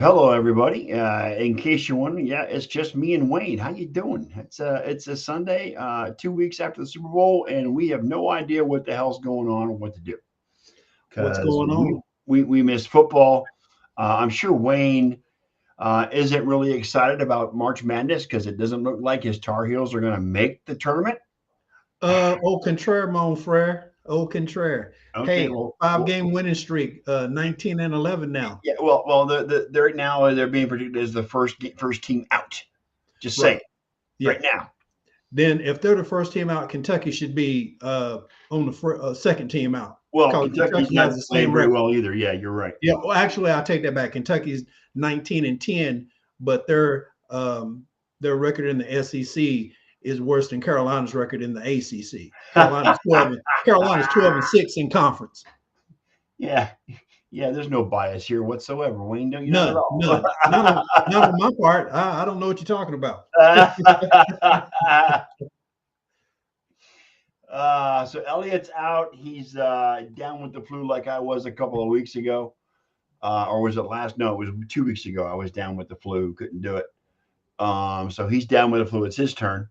Hello, everybody. In case you're wondering, yeah, it's just me and Wayne. How you doing? It's a Sunday, 2 weeks after the Super Bowl, and we have no idea what the hell's going on or what to do What's because going on? we miss football. I'm sure Wayne isn't really excited about March Madness because it doesn't look like his Tar Heels are going to make the tournament. Au contraire, mon frere. Au contraire. Okay, Hey, five-game winning streak, 19 and 11 now. yeah, well, they're right now they're being predicted as the first team out. Just Right. saying, Yeah. right now. Then if they're the first team out, Kentucky should be on the second team out. Well, Because Kentucky's Kentucky not has the playing same very record. well either. Yeah, you're right. Yeah, well, actually, I'll take that back. Kentucky's 19 and 10, but their record in the SEC is worse than Carolina's record in the ACC. Carolina's 12 and 6 in conference. Yeah, yeah. There's no bias here whatsoever, Wayne. No, you're not at None, all. none, none on my part. I don't know what you're talking about. So Elliott's out. He's down with the flu, like I was a couple of weeks ago, or was it last? No, it was 2 weeks ago. I was down with the flu, couldn't do it. So he's down with the flu. It's his turn.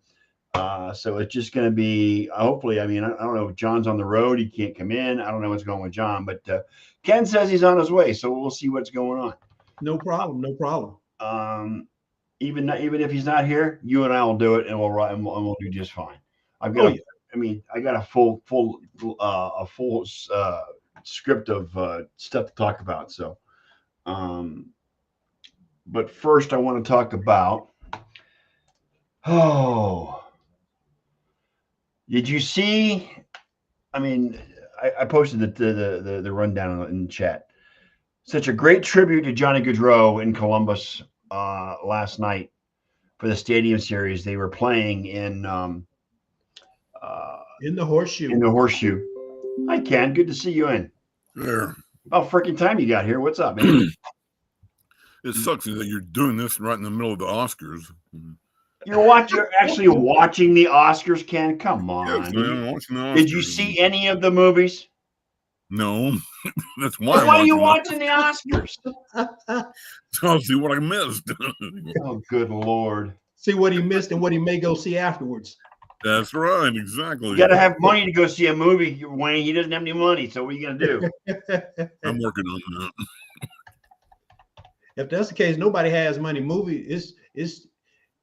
So it's just going to be hopefully. I mean, I don't know if John's on the road. He can't come in. I don't know what's going with John, but Ken says he's on his way. So we'll see what's going on. No problem. No problem. Even if he's not here, you and I will do it, and we'll do just fine. I've got. Oh, yeah. I mean, I got a full script of stuff to talk about. So, but first, I want to talk about. Oh, did you see? I mean, I posted the rundown in the chat. Such a great tribute to Johnny Gaudreau in Columbus last night for the Stadium Series. They were playing in the horseshoe. In the horseshoe. Hi, Ken. Good to see you in. There. About freaking time you got here. What's up, man? It sucks that you're doing this right in the middle of the Oscars. You're actually watching the Oscars, Ken? Come on. Yes, I'm watching the Oscars. Did you see any of the movies? No. That's why. Why are you watching the Oscars? So I'll see what I missed. Oh, good Lord. See what he missed and what he may go see afterwards. That's right, exactly. You got to have money to go see a movie, Wayne. He doesn't have any money, so what are you going to do? I'm working on that. If that's the case, nobody has money. Movie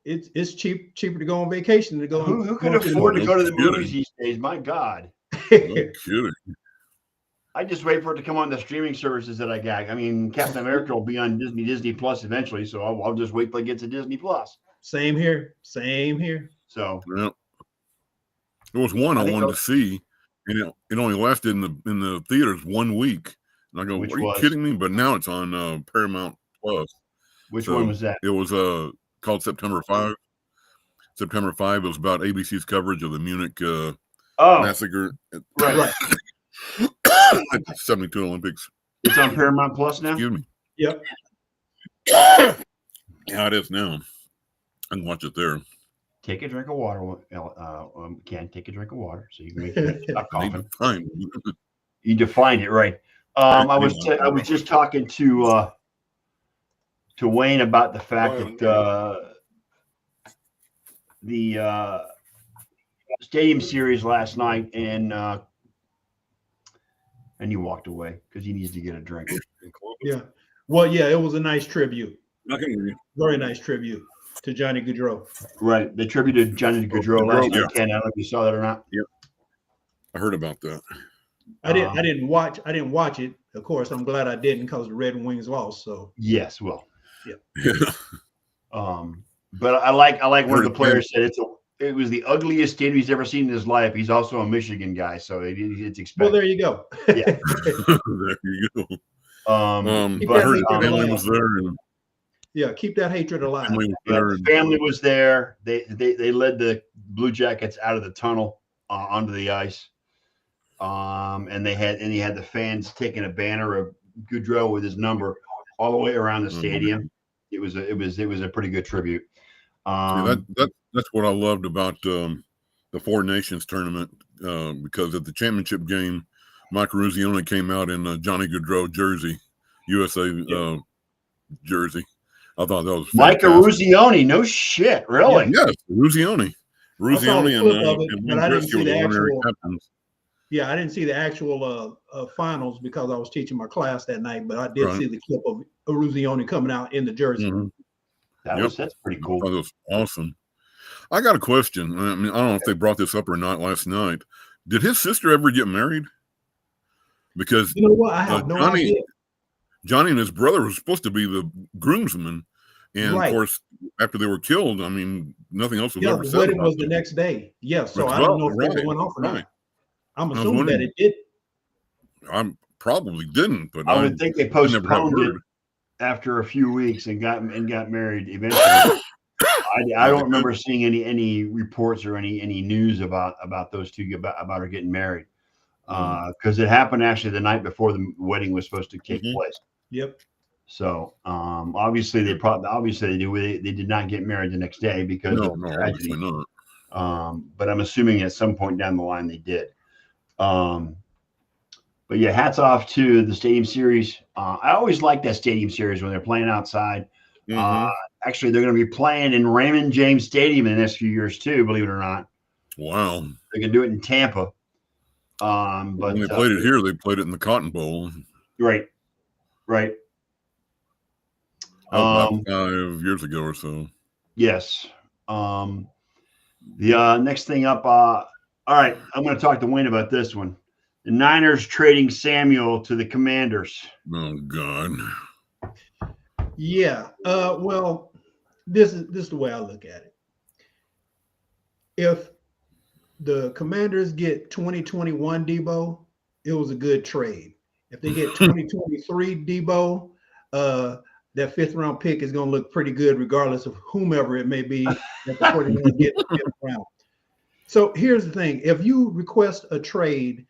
it's cheaper to go on vacation than to go. Who can afford to go to the movies these days? My God. No kidding. I just wait for it to come on the streaming services that I got. I mean, Captain America will be on Disney Plus eventually, so I'll just wait till it gets to Disney Plus. Same here. So yeah. There was one I wanted to see, and it only lasted in the theaters 1 week. And I go, are you kidding me? But now it's on Paramount Plus. Which one was that? It was called September 5. September 5 was about ABC's coverage of the Munich massacre. Right. At the 72 Olympics. It's on Paramount Plus now? Excuse me. Yep. Yeah, it is now. I can watch it there. Take a drink of water, Ken. Take a drink of water so you can make sure stop coughing. Fine. You defined it right. I was just talking to Wayne about the fact that the Stadium Series last night, and he walked away because he needs to get a drink. Yeah. Well, yeah, it was a nice tribute. I can hear you. Very nice tribute to Johnny Gaudreau. Right. They tributed Johnny Gaudreau last night. Ken, I don't know if you saw that or not. Yep. I heard about that. I didn't watch it. Of course, I'm glad I didn't because the Red Wings lost. So yes, well. Yeah. But I like one of the players said it was the ugliest stadium he's ever seen in his life. He's also a Michigan guy, so it's expected. Well, there you go. Yeah. There you go. But I heard family was there. And yeah, keep that hatred alive. The family was there. They led the Blue Jackets out of the tunnel onto the ice. And he had the fans taking a banner of Gaudreau with his number all the way around the stadium. It was a pretty good tribute. That's what I loved about the Four Nations tournament because at the championship game, Mike Ruzioni came out in Johnny Gaudreau jersey, USA jersey. I thought that was Micah Ruzioni. No shit, really? Yes, Ruzioni and Wayne I didn't Gretzky see were the the honorary actual. captains. Yeah, I didn't see the actual finals because I was teaching my class that night, but I did see the clip of Ruzioni coming out in the jersey. Mm-hmm. That's pretty cool. That was awesome. I got a question. I mean, I don't know if they brought this up or not last night. Did his sister ever get married? Because you know what, I have no idea. Johnny and his brother were supposed to be the groomsmen, and of course, after they were killed, I mean, nothing else was ever said. The wedding was the next day. Yes, so I don't know if they went off or not. I'm assuming that it did. I probably didn't, but I would think they postponed it after a few weeks and got married eventually. I don't remember seeing any reports or any news about those two about her getting married, because it happened actually the night before the wedding was supposed to take place. Yep. So obviously they did not get married the next day because of the tragedy. But I'm assuming at some point down the line they did. But yeah, hats off to the Stadium Series. I always like that Stadium Series when they're playing outside. Actually, they're going to be playing in Raymond James Stadium in the next few years too, believe it or not. Wow. They can do it in Tampa. But when they played it here, they played it in the Cotton Bowl. Right. About 5 years ago or so. Yes. The next thing up, all right, I'm going to talk to Wayne about this one. The Niners trading Samuel to the Commanders. Oh, God. Yeah. Well, this is the way I look at it. If the Commanders get 2021 Debo, it was a good trade. If they get 2023 Debo, that fifth-round pick is going to look pretty good regardless of whomever it may be that the 49ers get in the fifth round. So here's the thing. If you request a trade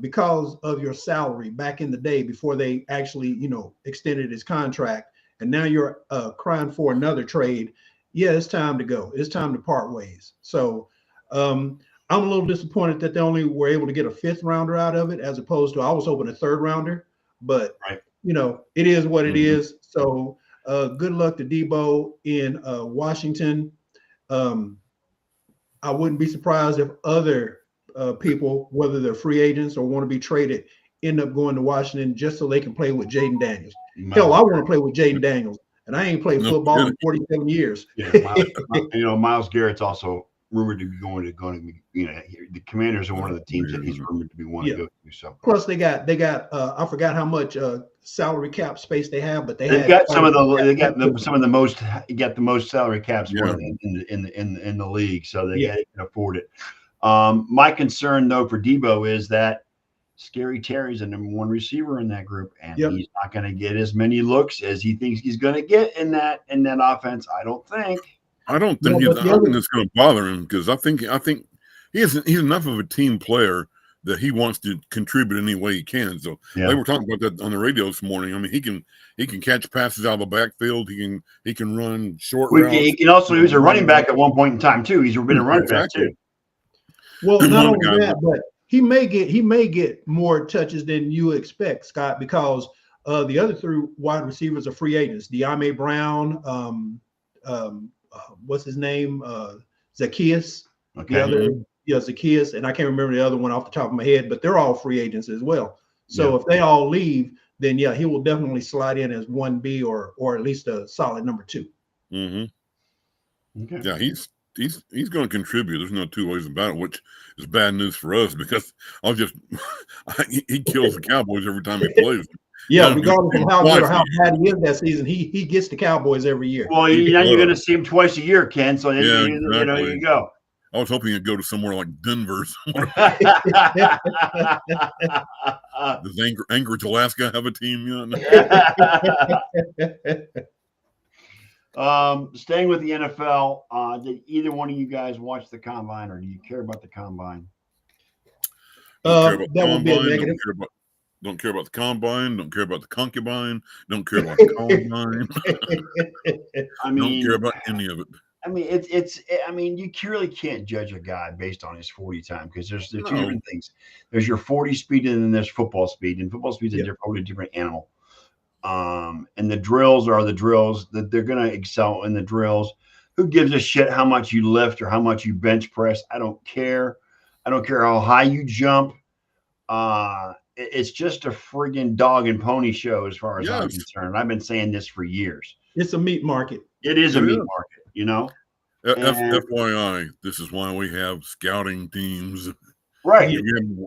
because of your salary back in the day before they actually, extended his contract, and now you're crying for another trade, yeah, it's time to go. It's time to part ways. So I'm a little disappointed that they only were able to get a fifth rounder out of it, as opposed to I was hoping a third rounder. But it is what it is. So good luck to Debo in Washington. I wouldn't be surprised if other people, whether they're free agents or want to be traded, end up going to Washington just so they can play with Jaden Daniels. Hell, I want to play with Jaden Daniels, and I ain't played football in 47 years. Yeah, Myles Garrett's also rumored to be going to the Commanders are one of the teams that he's rumored to be wanting to go to. So plus they got I forgot how much salary cap space they have, but they've got some of the most salary caps in the league, so they can afford it. My concern though for Debo is that Scary Terry's the number one receiver in that group, and he's not going to get as many looks as he thinks he's going to get in that offense. I don't think it's going to bother him, because I think he's enough of a team player that he wants to contribute any way he can. So they were talking about that on the radio this morning. I mean, he can catch passes out of the backfield. He can run short routes. He can also use a running back at one point in time too. He's been a running back too. Well, not only that, but he may get more touches than you expect, Scott, because the other three wide receivers are free agents. De'Ami Brown, what's his name? Zacchaeus. Okay. Zacchaeus, and I can't remember the other one off the top of my head, but they're all free agents as well. So if they all leave, then he will definitely slide in as 1B or at least a solid number 2. Mm-hmm. Okay. Yeah, he's going to contribute. There's no two ways about it, which is bad news for us, because he kills the Cowboys every time he plays. Regardless of how good or how bad he is that season, he gets the Cowboys every year. Well, now you're going to see him twice a year, Ken. So exactly. You go. I was hoping he'd go to somewhere like Denver. Does Anchorage, Alaska have a team yet? Staying with the NFL, did either one of you guys watch the Combine, or do you care about the Combine? That would be a negative. Don't care about the Combine. Don't care about the concubine. Don't care about the Combine. Don't care about any of it. I mean, you really can't judge a guy based on his 40 time, because there's two different things. There's your 40 speed, and then there's football speed, and football speed is a totally different animal. And the drills are the drills that they're going to excel in the drills. Who gives a shit how much you lift or how much you bench press? I don't care. I don't care how high you jump. It's just a friggin' dog and pony show as far as I'm concerned. I've been saying this for years. It's a meat market. It is a meat market, you know. FYI, this is why we have scouting teams. Right. You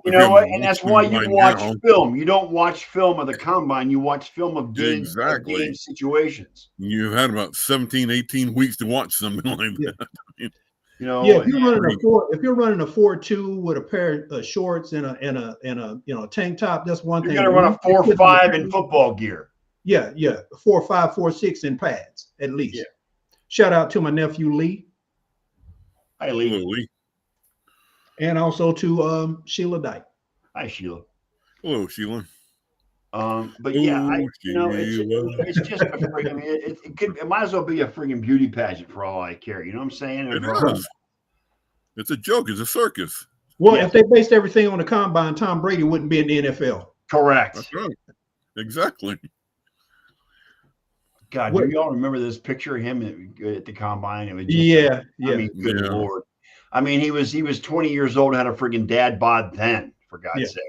know what? And that's why you watch film. You don't watch film of the combine. You watch film of games, game situations. You've had about 17, 18 weeks to watch something like that. You know, if you're running a 4.2 with a pair of shorts and a tank top, that's one thing. You're gonna run a 4.5 in football gear. Yeah, 4.5, 4.6 in pads at least. Yeah. Shout out to my nephew Lee. Hi Lee. Hello, Lee. And also to Sheila Dyke. Hi Sheila. Hello Sheila. But yeah, it's just a friggin'. It might as well be a friggin' beauty pageant for all I care. You know what I'm saying? It is. It's a joke. It's a circus. Well, if they based everything on the combine, Tom Brady wouldn't be in the NFL. Correct. That's right. Exactly. God, do y'all remember this picture of him at the combine? It was just, yeah. I mean, good Lord. I mean, he was 20 years old and had a friggin' dad bod then, for God's sake.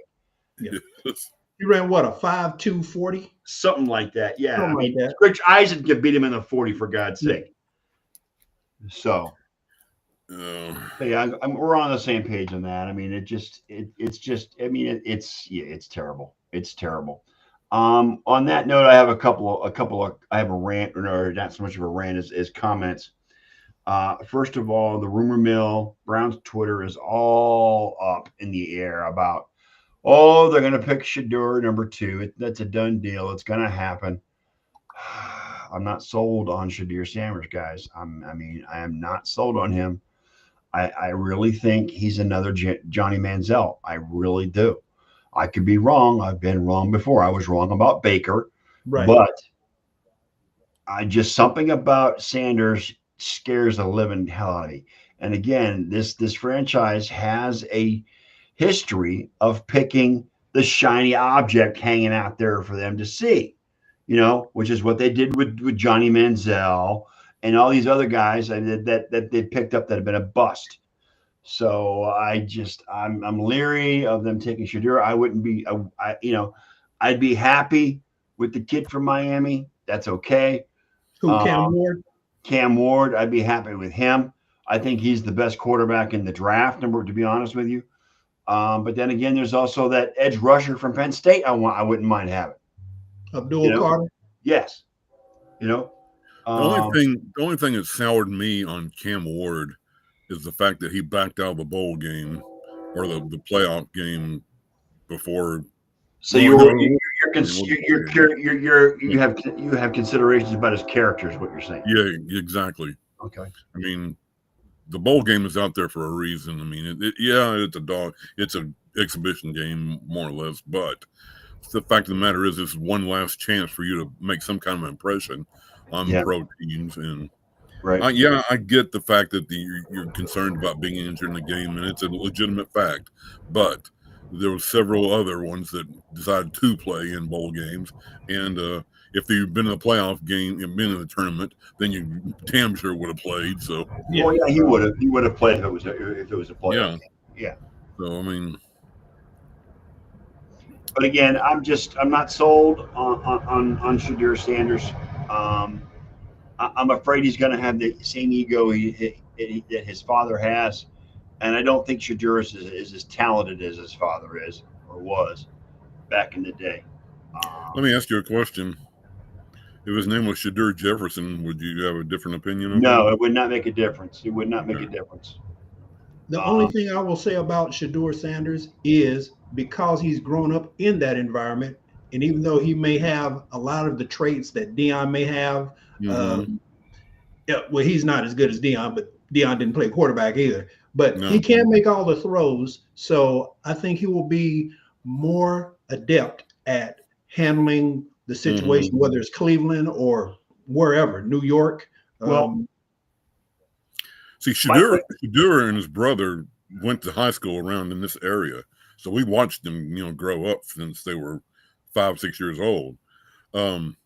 Yeah. He ran what, a 5.2 40? Something like that. Yeah. I mean, Rich Eisen could beat him in the 40 for God's sake. So we're on the same page on that. I mean, it's terrible. It's terrible. On that note, I have I have a rant, or not so much of a rant as comments. First of all, the rumor mill, Brown's Twitter is all up in the air about, they're going to pick Shedeur number 2. That's a done deal. It's going to happen. I'm not sold on Shedeur Sanders, guys. I am not sold on him. I really think he's another Johnny Manziel. I really do. I could be wrong. I've been wrong before. I was wrong about Baker. Right. But something about Sanders scares the living hell out of me. And again, this franchise has a history of picking the shiny object hanging out there for them to see, which is what they did with Johnny Manziel and all these other guys that they picked up that have been a bust. So I'm leery of them taking Shedeur. I wouldn't be, I'd be happy with the kid from Miami. That's okay. Who, Cam Ward? Cam Ward, I'd be happy with him. I think he's the best quarterback in the draft, to be honest with you. But then again, there's also that edge rusher from Penn State I wouldn't mind having. Abdul Carter? Yes. The only thing that soured me on Cam Ward is the fact that he backed out of the bowl game or the playoff game before. So you have considerations about his character, is what you're saying. Yeah, exactly. Okay. I mean, the bowl game is out there for a reason. I mean, it's an exhibition game more or less, but the fact of the matter is, it's one last chance for you to make some kind of impression on the pro teams. And right. I get the fact that you're concerned about being injured in the game, and it's a legitimate fact, but there were several other ones that decided to play in bowl games. And if you've been in a playoff game, you've been in a tournament, then you damn sure would have played. So he would have. He would have played if it was a playoff game. Yeah. So I mean, but again, I'm not sold on Shedeur Sanders. I'm afraid he's going to have the same ego that his father has. And I don't think Shedeur is as talented as his father is or was back in the day. Let me ask you a question. If his name was Shedeur Jefferson, would you have a different opinion? No, it would not make a difference. It would not make a difference. The only thing I will say about Shedeur Sanders is because he's grown up in that environment, and even though he may have a lot of the traits that Deion may have, he's not as good as Deion, but Deion didn't play quarterback either. But he can make all the throws, so I think he will be more adept at handling the situation, whether it's Cleveland or wherever, New York. See, Shedeur and his brother went to high school around in this area, so we watched them, grow up since they were 5-6 years old. And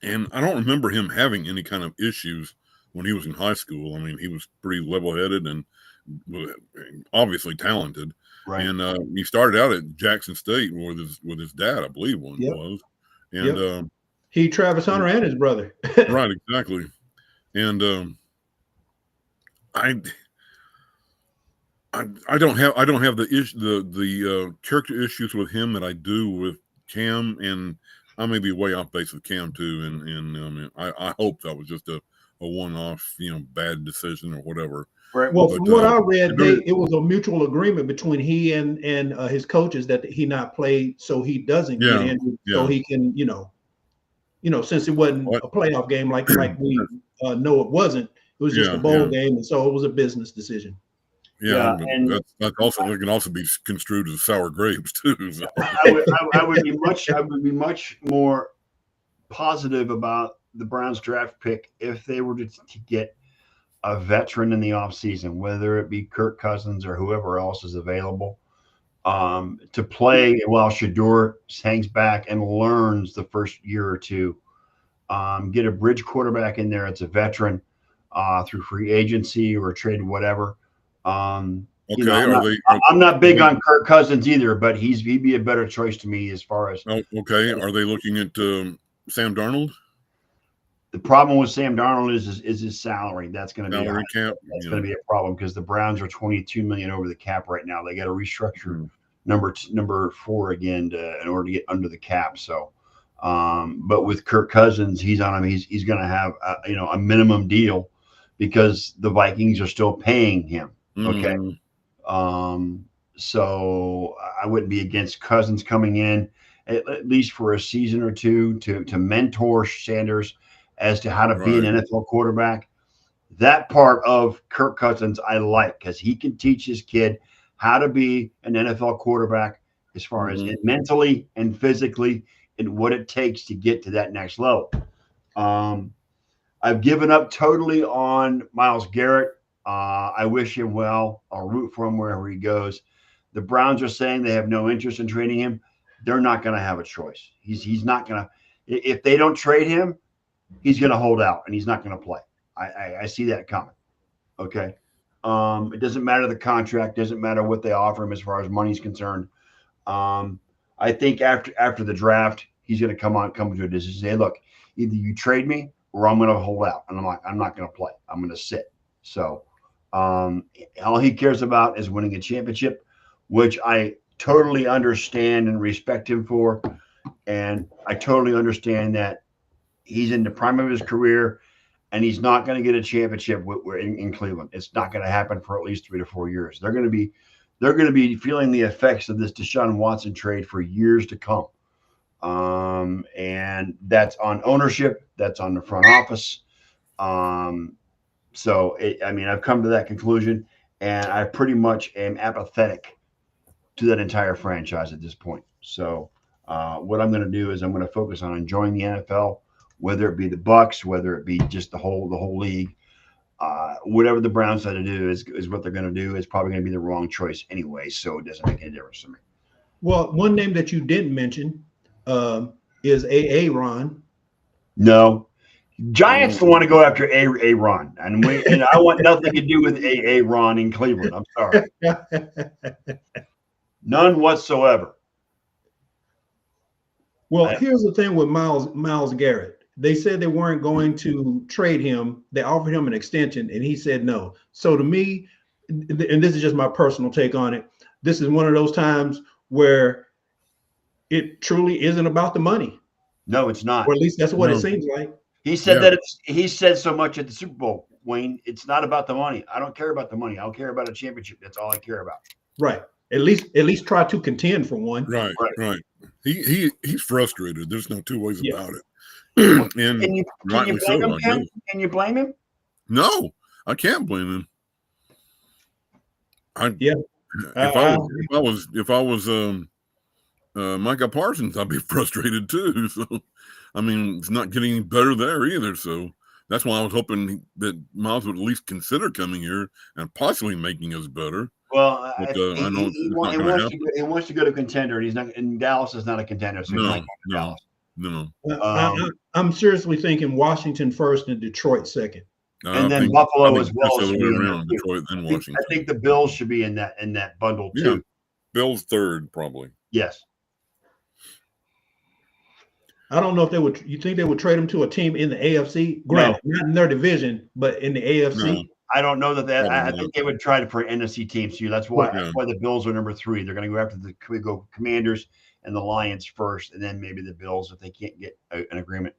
I don't remember him having any kind of issues when he was in high school. I mean, he was pretty level-headed and obviously talented. Right. And he started out at Jackson State with his dad, I believe one was. And he, Travis Hunter, and his brother. Right, exactly. And I don't have the character issues with him that I do with Cam, and I may be way off base with Cam too. And I hope that was just a one-off, bad decision or whatever. Right. Well, from what I read, it was a mutual agreement between he and his coaches that he not play so he doesn't get in, so he can, since it wasn't a playoff game like we know it wasn't. It was just a bowl game, and so it was a business decision. Yeah, and that can also be construed as sour grapes too. So. I would be much more positive about the Browns draft pick if they were to get a veteran in the offseason, whether it be Kirk Cousins or whoever else is available, to play while Shedeur hangs back and learns the first year or two. Get a bridge quarterback in there. It's a veteran through free agency or trade, whatever. I'm not big on Kirk Cousins either, but he'd be a better choice to me as far as. Okay, are they looking at Sam Darnold? The problem with Sam Darnold is his salary. That's going to be cap. That's going to be a problem because the Browns are $22 million over the cap right now. They got to restructure number 4 again in order to get under the cap. So, but with Kirk Cousins, he's on him. He's going to have a minimum deal because the Vikings are still paying him. Okay. So I wouldn't be against Cousins coming in at least for a season or two to mentor Sanders as to how to be an NFL quarterback. That part of Kirk Cousins I like because he can teach his kid how to be an NFL quarterback as far as mentally and physically and what it takes to get to that next level. I've given up totally on Myles Garrett. I wish him well. I'll root for him wherever he goes. The Browns are saying they have no interest in trading him. They're not going to have a choice. He's not going to – if they don't trade him, he's going to hold out and he's not going to play. I see that coming. Okay. It doesn't matter the contract. Doesn't matter what they offer him as far as money's concerned. I think after the draft, he's going to come to a decision. Say, look, either you trade me or I'm going to hold out. And I'm not going to play. I'm going to sit. So all he cares about is winning a championship, which I totally understand and respect him for. And I totally understand that he's in the prime of his career and he's not going to get a championship in Cleveland. It's not going to happen for at least 3 to 4 years. They're going to be feeling the effects of this Deshaun Watson trade for years to come. And that's on ownership. That's on the front office. So I've come to that conclusion and I pretty much am apathetic to that entire franchise at this point. So what I'm going to do is I'm going to focus on enjoying the NFL, whether it be the Bucs, whether it be just the whole league. Whatever the Browns decide to do is what they're going to do. It's probably going to be the wrong choice anyway, so it doesn't make any difference to me. Well, one name that you didn't mention is Aaron. No. Giants don't want to go after Aaron, and I want nothing to do with Aaron in Cleveland. I'm sorry. None whatsoever. Well, here's the thing with Myles Garrett. They said they weren't going to trade him. They offered him an extension, and he said no. So to me, and this is just my personal take on it, this is one of those times where it truly isn't about the money. No, it's not. Or at least that's what it seems like. He said he said so much at the Super Bowl, Wayne. It's not about the money. I don't care about the money. I don't care about a championship. That's all I care about. Right. At least try to contend for one. Right. He's frustrated. There's no two ways about it. And can you blame him, Ken? Can you blame him? No, I can't blame him. If I was Micah Parsons, I'd be frustrated too. So, it's not getting any better there either. So that's why I was hoping that Myles would at least consider coming here and possibly making us better. Well, but, I know he wants to go to contender. He's not, and Dallas is not a contender. So no. No. I'm seriously thinking Washington first and Detroit second. And then Buffalo as well. The way around, Detroit, then Washington. I think the Bills should be in that bundle too. Bills third, probably. Yes. I don't know if they would. You think they would trade him to a team in the AFC? Granted, not in their division, but in the AFC. No. I don't know that. I think they would try to for an NFC team. So that's why the Bills are number 3. They're going to go after the Commanders and the Lions first, and then maybe the Bills if they can't get an agreement.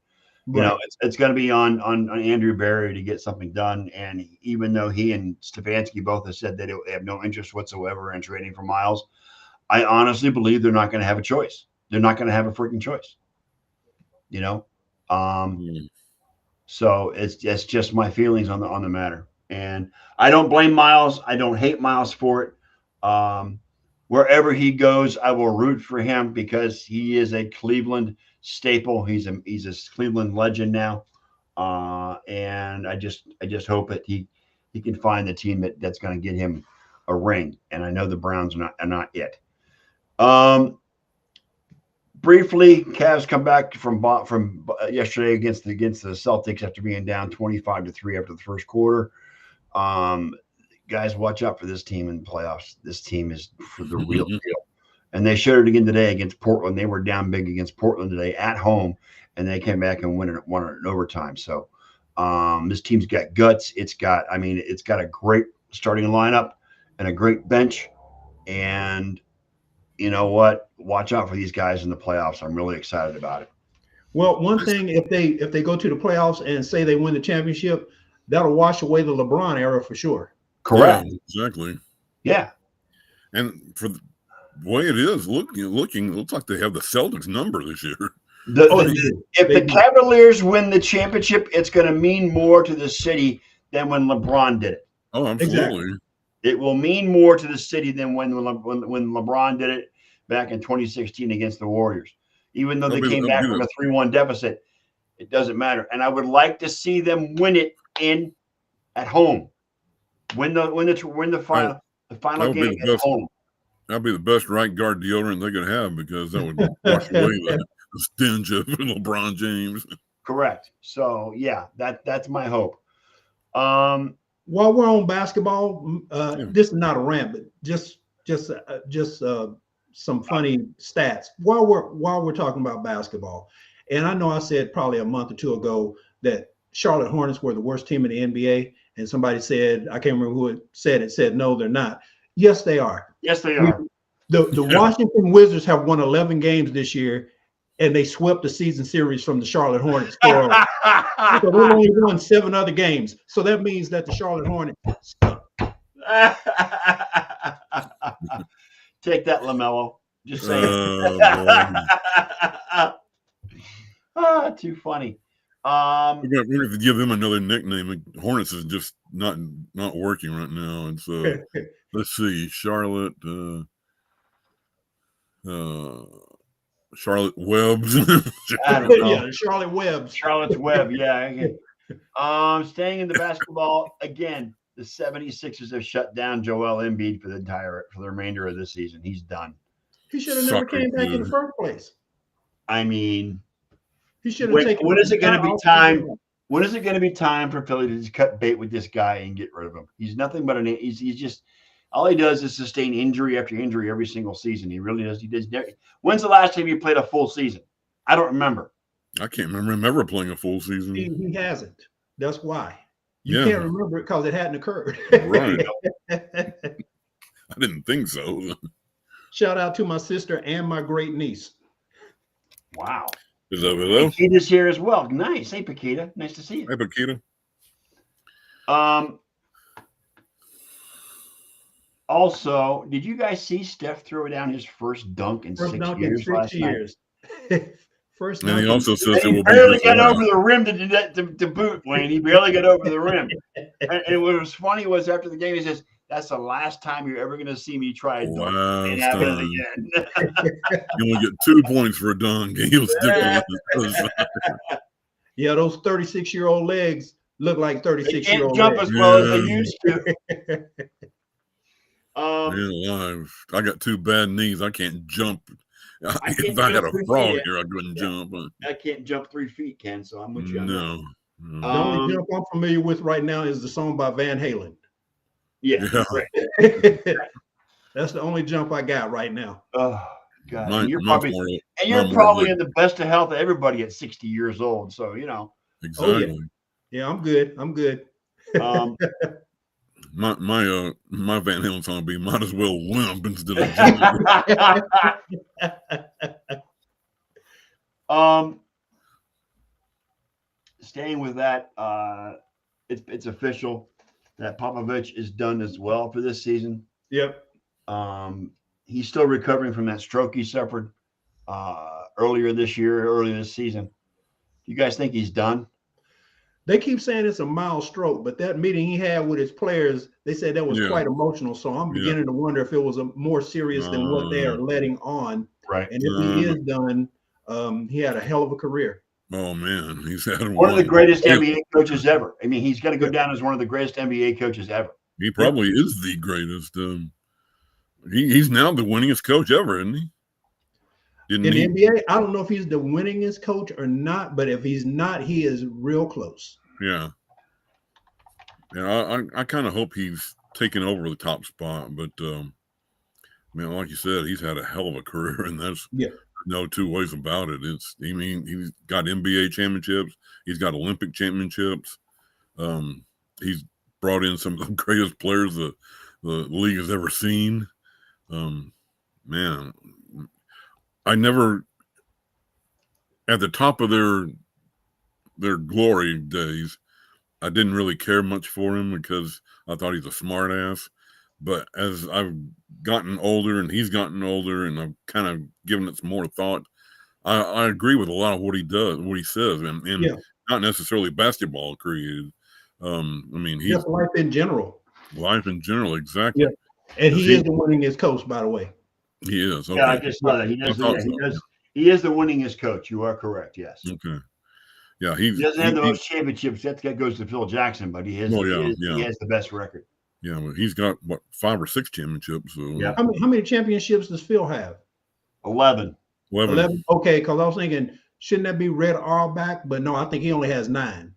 Right. You know, it's going to be on Andrew Berry to get something done. And even though he and Stefanski both have said that they have no interest whatsoever in trading for Miles, I honestly believe they're not going to have a choice. They're not going to have a freaking choice. You know, so it's just my feelings on the matter. And I don't blame Miles. I don't hate Miles for it. Wherever he goes, I will root for him because he is a Cleveland staple. He's a Cleveland legend now. And I just hope that he can find the team that's going to get him a ring. And I know the Browns are not yet. Briefly, Cavs come back from yesterday against the Celtics after being down 25-3 after the first quarter. Guys, watch out for this team in the playoffs. This team is for the real deal. And they showed it again today against Portland. They were down big against Portland today at home, and they came back and won it in overtime. So this team's got guts. It's got a great starting lineup and a great bench. And you know what? Watch out for these guys in the playoffs. I'm really excited about it. Well, one thing, if they go to the playoffs and say they win the championship, that'll wash away the LeBron era for sure. Correct. Yeah, exactly. Yeah. And for the way it is, looks like they have the Celtics number this year. If the Cavaliers win the championship, it's going to mean more to the city than when LeBron did it. Oh, absolutely. Exactly. It will mean more to the city than when LeBron did it back in 2016 against the Warriors. Even though they came back from a 3-1 deficit, it doesn't matter. And I would like to see them win it at home. Win the final game at home. That'll be the best right guard deodorant they could have because that would wash away the stench of LeBron James. Correct. So yeah, that's my hope. While we're on basketball, this is not a rant, but just some funny stats. While we're talking about basketball, and I know I said probably a month or two ago that Charlotte Hornets were the worst team in the NBA, and somebody said, I can't remember who it said no, they're not. Yes, they are. Yes, they are. The Washington Wizards have won 11 games this year, and they swept the season series from the Charlotte Hornets. So they only won 7 other games. So that means that the Charlotte Hornets suck. Take that, LaMelo. Just saying. Too funny. We're going to give them another nickname. Hornets is just not working right now. And so let's see. Charlotte Webbs. I don't know. Yeah, Charlotte Webbs. Charlotte's Web. Yeah. Staying in the basketball again. The 76ers have shut down Joel Embiid for the remainder of the season. He's done. He should have never came back in the first place. I mean, he should have taken. When is it going to be time? When is it going to be time for Philly to just cut bait with this guy and get rid of him? He's nothing but he's just all he does is sustain injury after injury every single season. He really does. When's the last time he played a full season? I don't remember. I can't remember him ever playing a full season. He hasn't. That's why. You can't remember it because it hadn't occurred. Right. I didn't think so. Shout out to my sister and my great niece. Wow. Is that hello? Paquita's here as well. Nice. Hey, Paquita. Nice to see you. Hey, Paquita. Also, did you guys see Steph throw down his first dunk in 6 years last night? First and he also says he barely got over the rim to boot, Wayne. He barely got over the rim. And what was funny was after the game, he says, "That's the last time you're ever going to see me try a dunk." Ain't happening again. You only get 2 points for a dunk. He was Yeah, those 36-year-old legs look like 36-year-old legs. Jump as well as they used to. Man alive. I got 2 bad knees. I can't jump If I had a frog here, I couldn't jump. I can't jump 3 feet, Ken. So I'm with you. No. The only jump I'm familiar with right now is the song by Van Halen. Yeah. Right. That's the only jump I got right now. Oh God! Mine, you're probably in the best of health of everybody at 60 years old. So Exactly. Oh, yeah, I'm good. I'm good. My Van Halen song would be "Might as well limp instead of jumping." Staying with that, it's official that Popovich is done as well for this season. Yep. He's still recovering from that stroke he suffered earlier this season. You guys think he's done? They keep saying it's a mild stroke, but that meeting he had with his players, they said that was quite emotional. So I'm beginning to wonder if it was more serious than what they are letting on. Right. And if he is done, he had a hell of a career. Oh man, he's had one of the greatest NBA coaches ever. I mean, he's going to go down as one of the greatest NBA coaches ever. He probably is the greatest. He's now the winningest coach ever, isn't he? In the NBA, I don't know if he's the winningest coach or not, but if he's not, he is real close. Yeah. Yeah, I kind of hope he's taking over the top spot, but man, like you said, he's had a hell of a career, and there's no two ways about it. He's got NBA championships, he's got Olympic championships, he's brought in some of the greatest players the league has ever seen. Man, I never, at the top of their glory days, I didn't really care much for him because I thought he's a smart ass. But as I've gotten older and he's gotten older and I've kind of given it some more thought, I agree with a lot of what he does, what he says, and not necessarily basketball created. I mean, he's just life in general. Life in general, exactly. Yeah. And he is the winningest coach, by the way. He is. Okay. Yeah, I just saw that. He is the winningest coach. You are correct. Yes. Okay. Yeah, he doesn't have the most championships. That goes to Phil Jackson, but he has. He has the best record. Yeah, well, he's got 5 or 6 championships. So. Yeah. How many championships does Phil have? 11. 11. Okay, because I was thinking, shouldn't that be Red Auerbach? But no, I think he only has 9.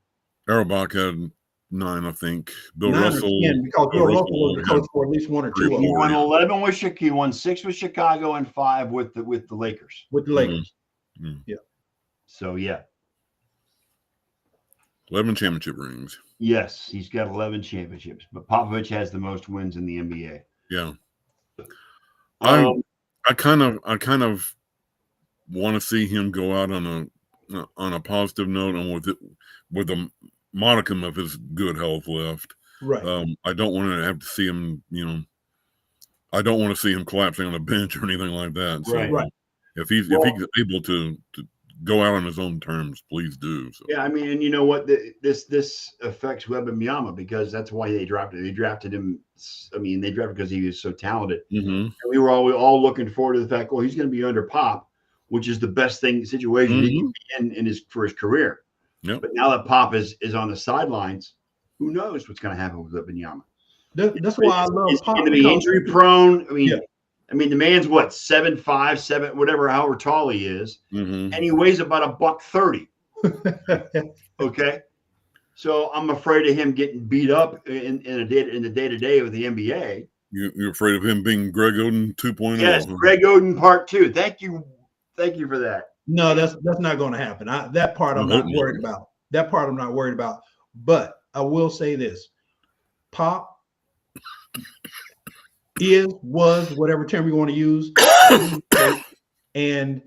Auerbach had 9, I think. Bill Russell, because Bill Russell was the coach for at least 1 or 2 of them. He won 11 with Chicago, he won 6 with Chicago, and 5 with the Lakers. With the Lakers. Mm-hmm. Yeah. So 11 championship rings. Yes, he's got 11 championships, but Popovich has the most wins in the NBA. Yeah. I kind of want to see him go out on a positive note and with a modicum of his good health left. Right. I don't want to have to see him, I don't want to see him collapsing on a bench or anything like that. So right. If he's able to go out on his own terms, please do. So. Yeah, I mean, and you know what? This affects Wembanyama because that's why they drafted him. They drafted him. I mean, they drafted because he was so talented. Mm-hmm. And we were all looking forward to the fact, well, he's going to be under Pop, which is the best situation he can be in for his career. Yep. But now that Pop is on the sidelines, who knows what's going to happen with Wembanyama? That's why I love He's Pop. going to be injury prone. I mean, the man's what, 7'5", 7, whatever, however tall he is, and he weighs about $130. Okay, so I'm afraid of him getting beat up in the day-to-day with the NBA. You're afraid of him being Greg Oden 2.0? Yes, Greg Oden Part 2. Thank you for that. No, that's not going to happen. That part I'm not worried about. That part I'm not worried about. But I will say this: Pop was whatever term you want to use. And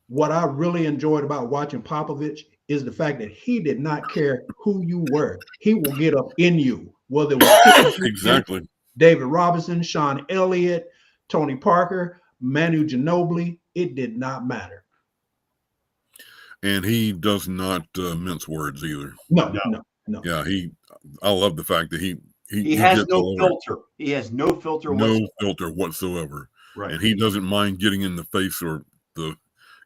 what I really enjoyed about watching Popovich is the fact that he did not care who you were. He will get up in you, whether it was exactly David Robinson, Sean Elliott, Tony Parker, Manu Ginobili. It did not matter. And he does not mince words either. No. Yeah, I love the fact that he has no filter. He has no filter whatsoever. Right. And he doesn't mind getting in the face or the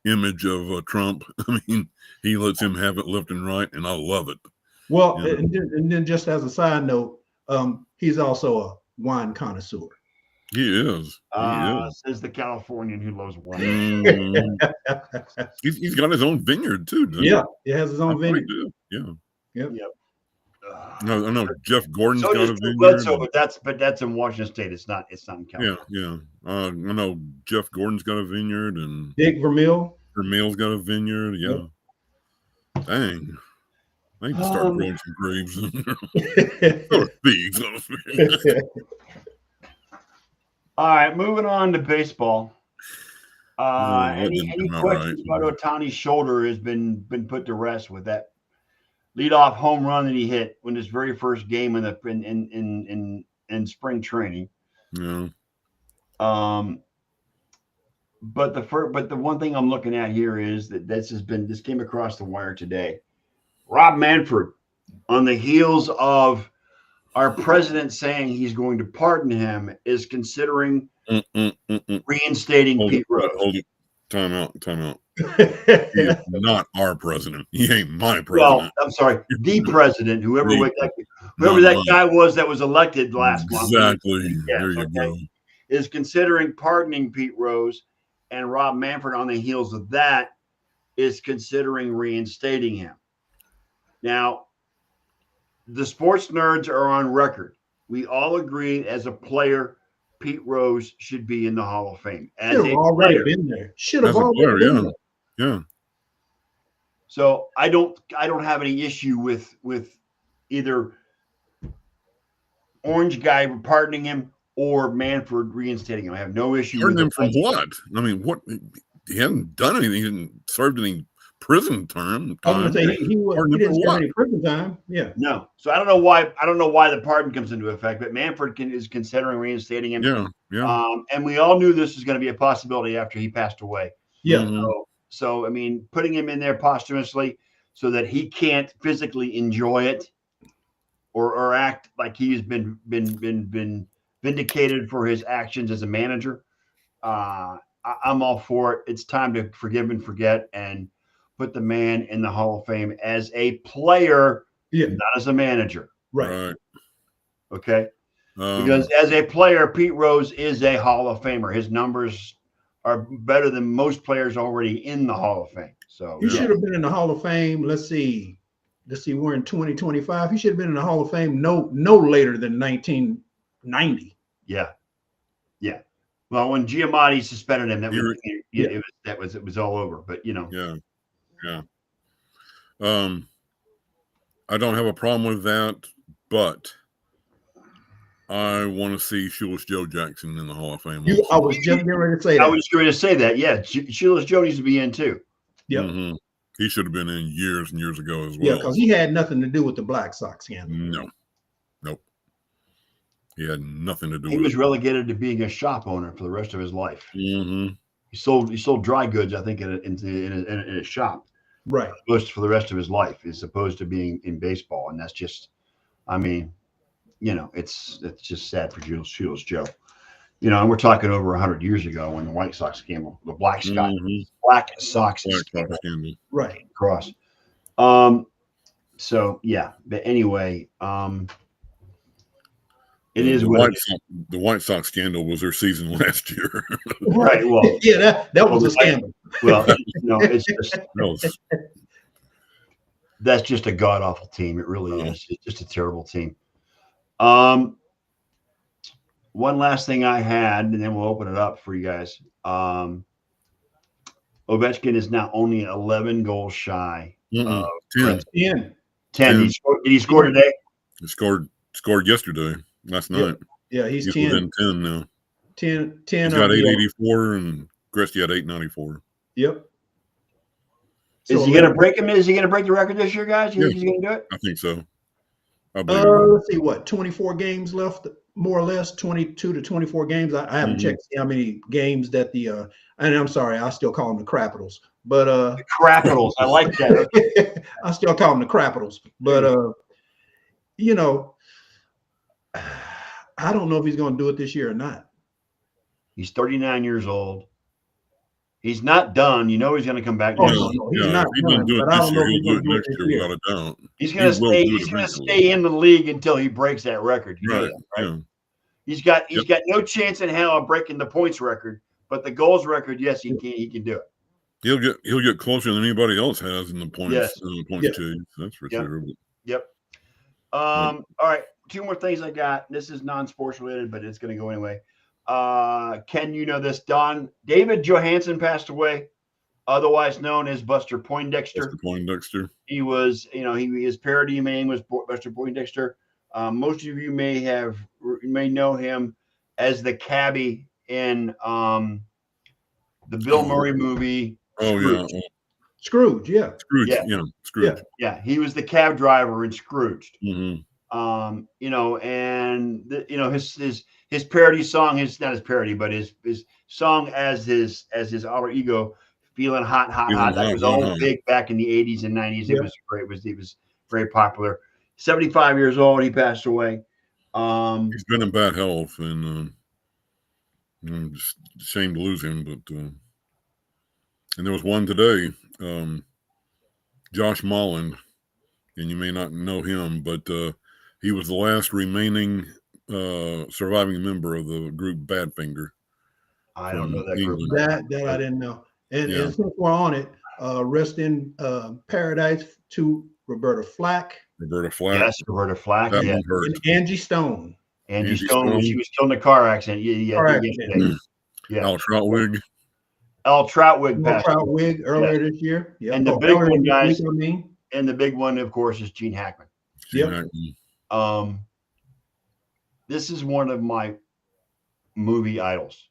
image of Trump. I mean, he lets him have it left and right, and I love it. Well, and then just as a side note, he's also a wine connoisseur. He is. Says the Californian who loves wine. He's got his own vineyard too. Yeah, he has his own vineyard. Yeah. Yep. No, I know Jeff Gordon's so got a vineyard. But that's in Washington State. It's not in California. Yeah. I know Jeff Gordon's got a vineyard, and Dick Vermeil. Vermeil's got a vineyard. Yeah. Yep. Dang. I need to start growing some grapes. Or thieves. All right, moving on to baseball. Any questions about Ohtani's shoulder has been put to rest with that leadoff home run that he hit in his very first game in spring training. Yeah. But the one thing I'm looking at here is that this came across the wire today. Rob Manfred, on the heels of our president saying he's going to pardon him, is considering reinstating Pete Rose. Hold it. Time out. He is not our president. He ain't my president. Well, I'm sorry, the president, whoever that guy was that was elected last month. Exactly. There you go. Is considering pardoning Pete Rose, and Rob Manfred, on the heels of that, is considering reinstating him. Now, the sports nerds are on record. We all agree, as a player, Pete Rose should be in the Hall of Fame. Should have already been there. Should have already been there. Yeah. So I don't have any issue with either Orange guy pardoning him or Manfred reinstating him. I have no issue with him from what? I mean, what? He hasn't done anything. He hasn't served any prison term. I was going to say he didn't serve any prison time. Yeah. No. So I don't know why the pardon comes into effect, but Manfred is considering reinstating him. Yeah. And we all knew this was going to be a possibility after he passed away. Yeah. So I mean, putting him in there posthumously so that he can't physically enjoy it or act like he's been vindicated for his actions as a manager. I'm all for it. It's time to forgive and forget and put the man in the Hall of Fame as a player, not as a manager. Right. Okay. Because as a player, Pete Rose is a Hall of Famer. His numbers are better than most players already in the Hall of Fame. So he should have been in the Hall of Fame. Let's see, we're in 2025. He should have been in the Hall of Fame no later than 1990. Yeah. Well, when Giamatti suspended him, it was all over. But Yeah. I don't have a problem with that, but I want to see Shoeless Joe Jackson in the Hall of Fame. I was just getting ready to say that. I was going to say that. Yeah, Shoeless Joe needs to be in too. Yeah. Mm-hmm. He should have been in years and years ago as well. Yeah, because he had nothing to do with the Black Sox scandal. No. Nope. He had nothing to do with it. He was relegated to being a shop owner for the rest of his life. Mm-hmm. He sold dry goods, I think, in a shop. Right. For the rest of his life, as opposed to being in baseball. And that's just, I mean, it's just sad for Shoeless Joe. And we're talking over 100 years ago when the White Sox scandal, the Black Sox scandal. Right. Cross. So yeah, but anyway, it is the White Sox scandal was their season last year. Right. Well, yeah, that was a scandal. Well, it's just that's just a god awful team. It really is. It's just a terrible team. One last thing I had, and then we'll open it up for you guys. Ovechkin is now only 11 goals shy. 10. 10. Did he score today? He scored yesterday, last night. Yeah, he's 10. Within 10 now. 10. He's got 884, and Gretzky had 894. Yep. Is he going to break him? Is he going to break the record this year, guys? You think he's going to do it? I think so. Let's see, 24 games left, more or less, 22 to 24 games. I haven't checked to see how many games that and I'm sorry, I still call them the Crapitals. But the Crapitals, I like that. I still call them the Crapitals. But I don't know if he's going to do it this year or not. He's 39 years old. He's not done. He's going to come back. He's not done. But I don't know if he's going to do it this year. Without a doubt. He's going to stay in the league until he breaks that record. Right. Yeah. He's got no chance in hell of breaking the points record, but the goals record, yes, he can do it. He'll get closer than anybody else has in the points. Yes. Too. That's for sure. Yep. All right. 2 more things I got. This is non-sports related, but it's going to go anyway. Ken, you know this. David Johansen passed away, otherwise known as Buster Poindexter. He was, his parody name was Buster Poindexter. Most of you may know him as the cabbie in the Bill Murray movie. Scrooge, yeah. Scrooge. Yeah, he was the cab driver in Scrooge. Mm-hmm. His parody song, not his parody, but his song as his alter ego, Feeling Hot, that was all big back in the 80s and 90s. It was great. It was very popular. 75 years old, he passed away. He's been in bad health, and just a shame to lose him, but and there was one today, Josh Molland, and you may not know him, but he was the last remaining surviving member of the group Badfinger. I don't know that group. That I didn't know. And since we're on it, rest in paradise to Roberta Flack. Yes, Roberta Flack. Yeah. And Angie Stone. Angie Stone, when she was killed in a car accident. Yeah. Al Troutwig. Troutwig earlier this year. Yeah. And the big one, guys. And the big one, of course, is Gene Hackman. This is one of my movie idols.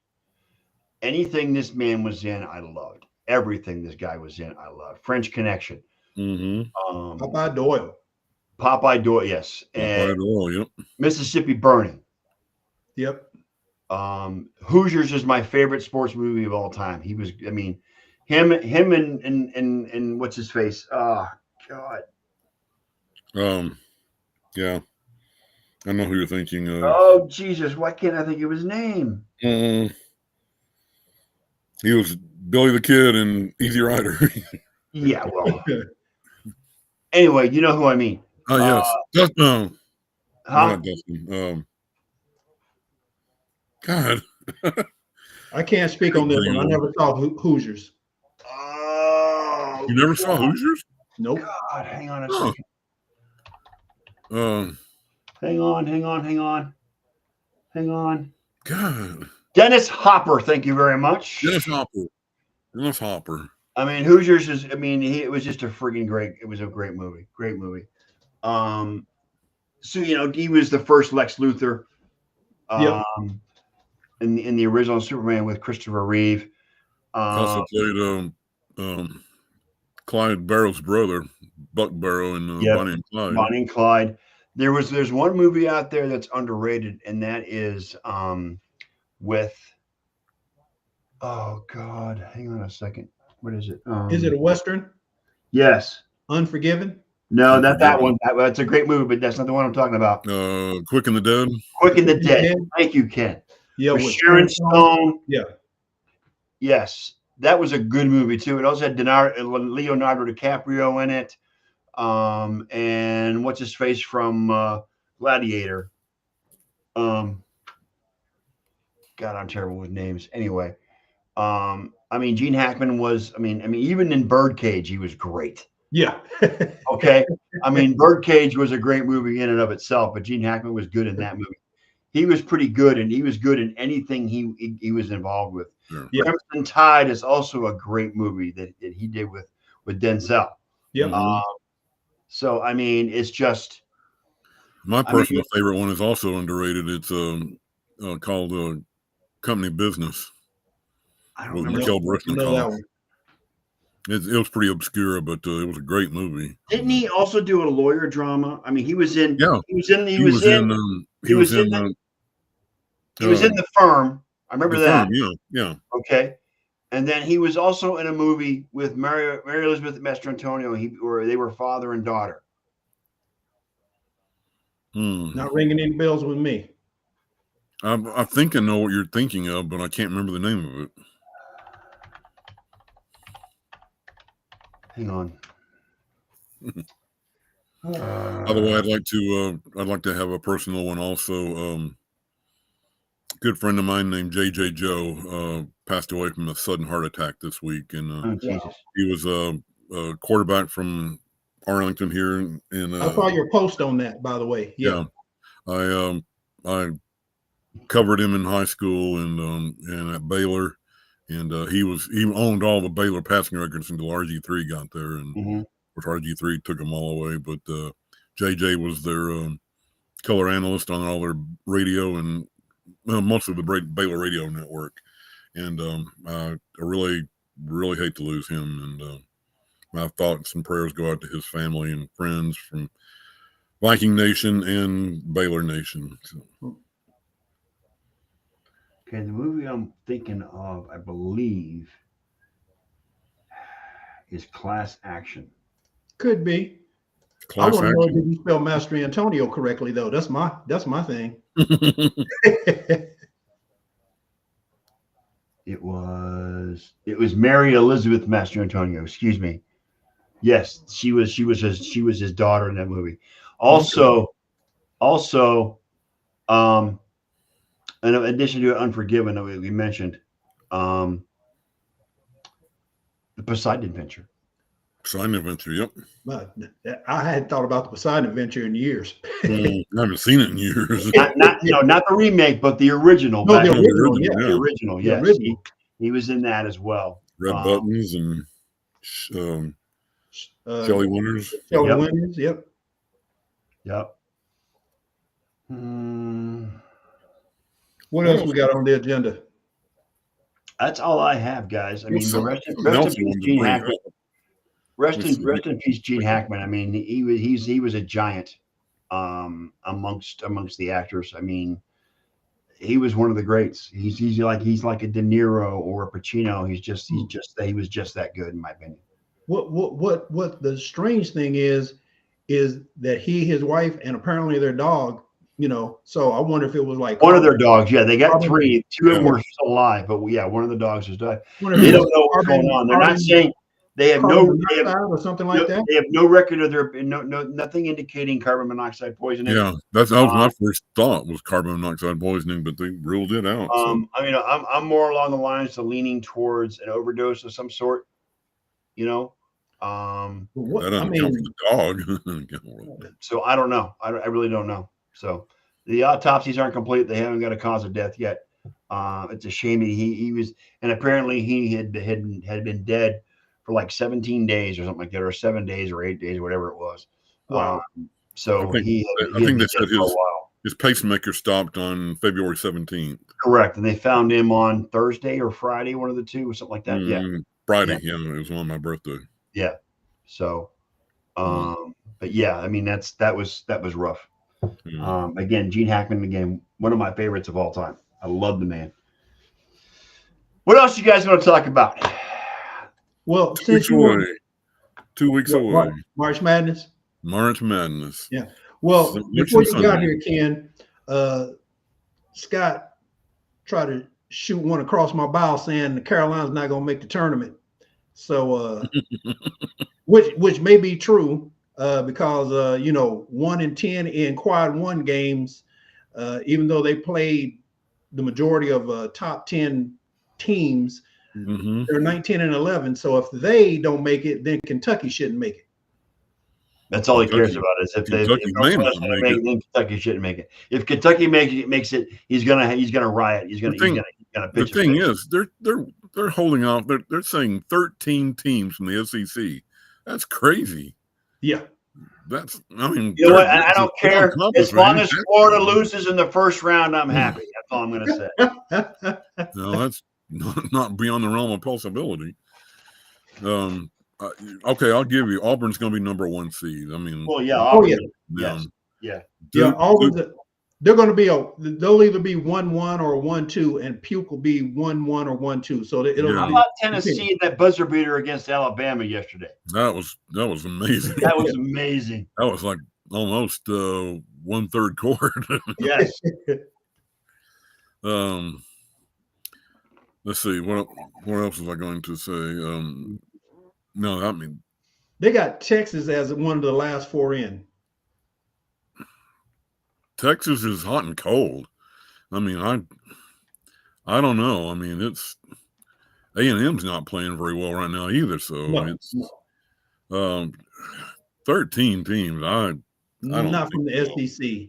Anything this man was in, I loved. Everything this guy was in, I loved. French Connection. Mm-hmm. Popeye Doyle, yes. And Mississippi Burning. Yep. Hoosiers is my favorite sports movie of all time. He was, him and what's his face? Oh, God. Yeah. I know who you're thinking of. Oh, Jesus. Why can't I think of his name? He was Billy the Kid and Easy Rider. Yeah, well. Anyway, you know who I mean. Oh, yes. Dustin. Huh? Dustin. God. I can't speak on this one. I never saw Hoosiers. Oh. You never saw Hoosiers? Nope. God, hang on a second. Hang on. God. Dennis Hopper, thank you very much. Dennis Hopper. I mean, Hoosiers is, it was just a freaking it was a great movie. So, he was the first Lex Luthor in the original Superman with Christopher Reeve. Also played Clyde Barrow's brother, Buck Barrow, and Bonnie and Clyde. Bonnie and Clyde. There's one movie out there that's underrated, and that is with, oh God, hang on a second. What is it? Is it a Western? Yes. Unforgiven? No, that one. That's a great movie, but that's not the one I'm talking about. Quick and the Dead. Quick and the Dead. Thank you, Ken. Yeah, with Sharon Stone. Yeah. Yes, that was a good movie too. It also had Leonardo DiCaprio in it, and what's his face from Gladiator. God, I'm terrible with names. Anyway, Gene Hackman was. Even in Birdcage, he was great. Yeah. Okay. Birdcage was a great movie in and of itself, but Gene Hackman was good in that movie. He was pretty good, and he was good in anything he was involved with. Yeah. Crimson Tide is also a great movie that he did with Denzel. Yeah. So it's just my personal favorite one is also underrated. It's called Company Business. I don't remember. Michael Brisson. It was pretty obscure, but it was a great movie. Didn't he also do a lawyer drama? He was in. Yeah. He was in The Firm. I remember that. Firm, yeah. Okay. And then he was also in a movie with Mary Elizabeth Mastrantonio, where they were father and daughter. Not ringing any bells with me. I think I know what you're thinking of, but I can't remember the name of it. Hang on. By the way, I'd like to have a personal one also. good friend of mine named J.J. Joe passed away from a sudden heart attack this week, and he was a quarterback from Arlington here. And I saw your post on that, by the way. Yeah, I covered him in high school and at Baylor, and he owned all the Baylor passing records until RG3 got there, and of course RG3 took them all away. But JJ was their color analyst on all their radio and most of the Baylor radio network, and I really hate to lose him. And my thoughts and prayers go out to his family and friends from Viking Nation and Baylor Nation. So. Okay, the movie I'm thinking of, I believe, is Class Action. Could be. I want to know if you spell Master Antonio correctly, though. That's my thing. It was Mary Elizabeth Master Antonio. Excuse me. Yes, she was his daughter in that movie. Also, in addition to Unforgiven that we mentioned, the Poseidon Adventure. Poseidon Adventure, yep. But I hadn't thought about the Poseidon Adventure in years. I haven't seen it in years. not the remake, but the original. No, the original. Yes, he was in that as well. Red Buttons and Shelley Winters. Shelley Winters, yep. What else we got on the agenda? That's all I have, guys. I mean, the rest in peace, Gene Hackman. Rest in peace, Gene Hackman. I mean, he was a giant amongst the actors. I mean, he was one of the greats. He's like a De Niro or a Pacino. He was just that good, in my opinion. What the strange thing is that he, his wife, and apparently their dog. So I wonder if it was like one of their dogs. Yeah, they got three. Two of them were still alive, but one of the dogs has died. They don't know what's going on. They're not saying they have or something like that. They have no record of nothing indicating carbon monoxide poisoning. Yeah, that was my first thought was carbon monoxide poisoning, but they ruled it out. I mean, I'm more along the lines of leaning towards an overdose of some sort. That doesn't count for the dog. So I don't know. I really don't know. So the autopsies aren't complete. They haven't got a cause of death yet. It's a shame. He was, and apparently he had been dead for like 17 days or something like that, or 7 days or 8 days, or whatever it was. Wow. So I think they said his pacemaker stopped on February 17th. Correct. And they found him on Thursday or Friday, one of the two, or something like that. Friday. Yeah, it was on my birthday. Yeah. So, but yeah, I mean, that was rough. Again, Gene Hackman, one of my favorites of all time. I love the man. What else you guys want to talk about? Well, 2 weeks away. March Madness. Yeah. Well, before you got here, Ken, Scott tried to shoot one across my bow saying the Carolinas not going to make the tournament. So, which may be true. Because 1-10 in quad one games, even though they played the majority of top 10 teams, they're 19-11. So if they don't make it, then Kentucky shouldn't make it. That's all he cares about is if Kentucky shouldn't make it. If Kentucky makes it, he's gonna riot. He's gonna pitch. The thing is, they're holding off. They're saying 13 teams from the SEC. That's crazy. Yeah. I mean, you know what? I don't care. As long as Florida loses in the first round, I'm happy. That's all I'm going to say. No, that's not beyond the realm of possibility. Okay, I'll give you. Auburn's going to be number 1 seed. I mean, well, yeah. Auburn, Auburn. They're going to be they'll either be 1-1 or 1-2, and Puke will be 1-1 or 1-2. So how about Tennessee in that buzzer beater against Alabama yesterday? That was amazing. That was amazing. That was like almost 1/3 court. Yes. Let's see what else was I going to say? No, I mean they got Texas as one of the last 4 in. Texas is hot and cold. I mean, I don't know. I mean, it's A&M's not playing very well right now either. So it's 13 teams. I don't not from think the so. SEC.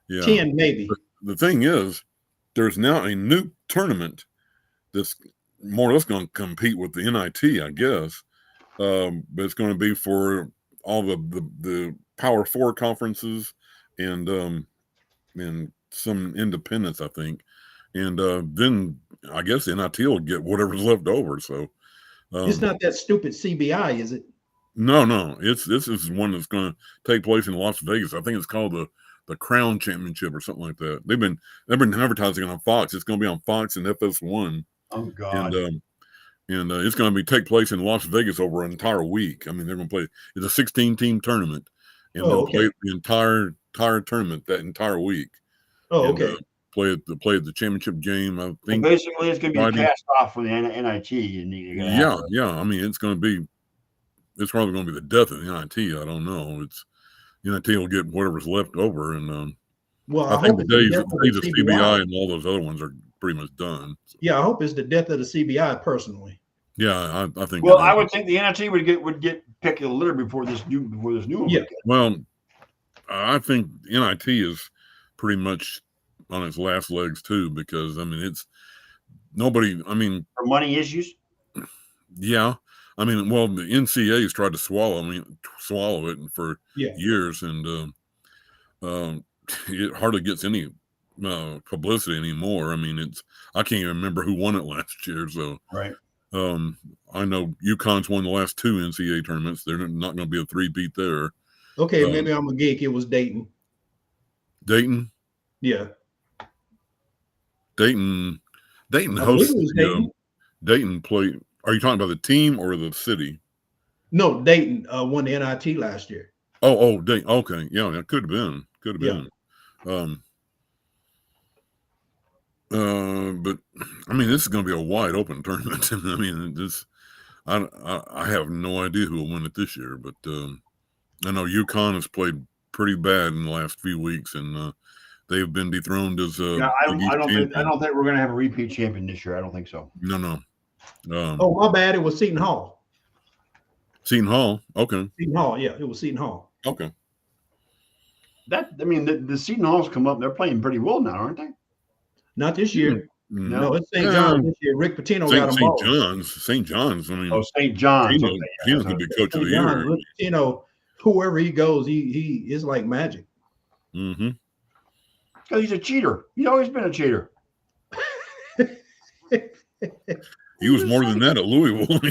Yeah. 10 maybe. The thing is, there's now a new tournament that's more or less going to compete with the NIT, I guess. But it's going to be for all the Power 4 conferences and some independents, I think. And then I guess the NIT will get whatever's left over. So It's not that stupid CBI, is it? No. This is one that's going to take place in Las Vegas. I think it's called the Crown Championship or something like that. They've been advertising it on Fox. It's going to be on Fox and FS1. Oh God! And it's going to take place in Las Vegas over an entire week. I mean, they're going to play. It's a 16-team tournament, and they'll play the entire tournament that entire week. Oh, okay. Play the championship game. I think so basically it's going to be cast off for the NIT. Yeah. I mean, it's probably going to be the death of the NIT. I don't know. It's NIT will get whatever's left over, and well, I think the days of CBI and all those other ones are pretty much done. So. Yeah, I hope it's the death of the CBI personally. Yeah, I think. Well, I would think the NIT would get picked of the litter before this new one. Yeah. Well, I think NIT is pretty much on its last legs too, because I mean it's nobody. I mean, for money issues. Yeah, I mean, well, the NCAA's tried to swallow it for years, and it hardly gets any publicity anymore. I mean, I can't even remember who won it last year. So right. I know UConn's won the last 2 NCAA tournaments. They're not going to be a 3-peat there. Okay, maybe I'm a geek. It was Dayton. Dayton? Yeah. Dayton hosts. Dayton played. Are you talking about the team or the city? No, Dayton won the NIT last year. Oh, Dayton. Okay, yeah, that could have been. But I mean, this is going to be a wide open tournament. I mean, I have no idea who will win it this year, but I know UConn has played pretty bad in the last few weeks, and they've been dethroned as I don't think we're going to have a repeat champion this year. I don't think so. No. Oh, my bad. It was Seton Hall. Seton Hall. Okay. Seton Hall. Yeah, it was Seton Hall. Okay. The Seton Halls come up. They're playing pretty well now, aren't they? Not this year. No, it's St. John's this year. Rick Pitino got them all. St. John's. I mean, St. John's. He's going to be coach of the year. Rick Pitino, whoever he goes, he is like magic. Mm-hmm. Because he's a cheater. He's always been a cheater. He was more than that at Louisville.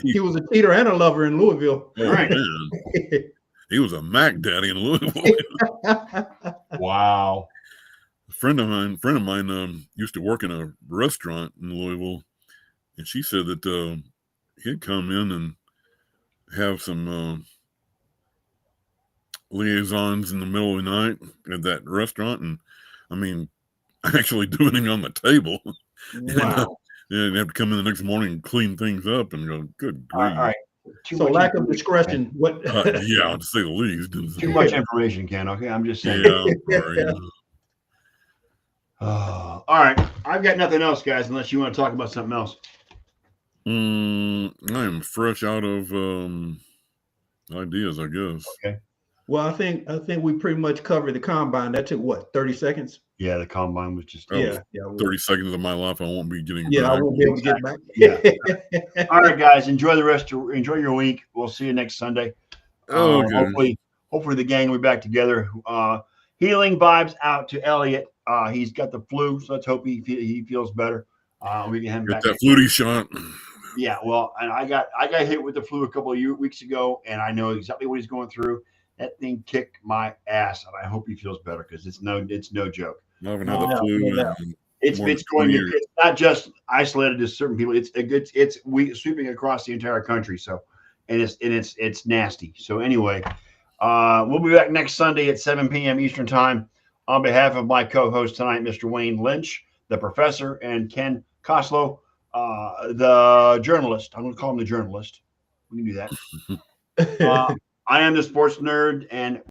He was a cheater and a lover in Louisville. Oh, right. Man. He was a Mac daddy in Louisville. Wow. A friend of mine used to work in a restaurant in Louisville, and she said that he'd come in and have some liaisons in the middle of the night at that restaurant, and I mean, actually doing it on the table. Wow. And have to come in the next morning and clean things up and go, good grief. All right. So lack of discretion. What? Yeah, to say the least. Too much information, Ken. Okay, I'm just saying. Yeah. Sorry. All right. I've got nothing else, guys, unless you want to talk about something else. I am fresh out of ideas, I guess. Okay. Well, I think we pretty much covered the combine. That took what, 30 seconds? Yeah, the combine was just 30 seconds of my life. I won't be getting back. I won't be able to get back. Yeah. All right, guys. Enjoy your week. We'll see you next Sunday. Okay. Hopefully the gang will be back together. Healing vibes out to Elliot. He's got the flu, so let's hope he feels better. We can have him get back. That flutie shot. Yeah, well, and I got hit with the flu a couple of weeks ago, and I know exactly what he's going through. That thing kicked my ass, and I hope he feels better because it's no joke. I haven't had the flu. It's not just isolated to certain people. It's sweeping across the entire country. So, and it's nasty. So anyway, we'll be back next Sunday at 7 p.m. Eastern time. On behalf of my co-host tonight, Mr. Wayne Lynch, the professor, and Ken Koslow, the journalist. I'm going to call him the journalist. We can do that. I am the sports nerd, and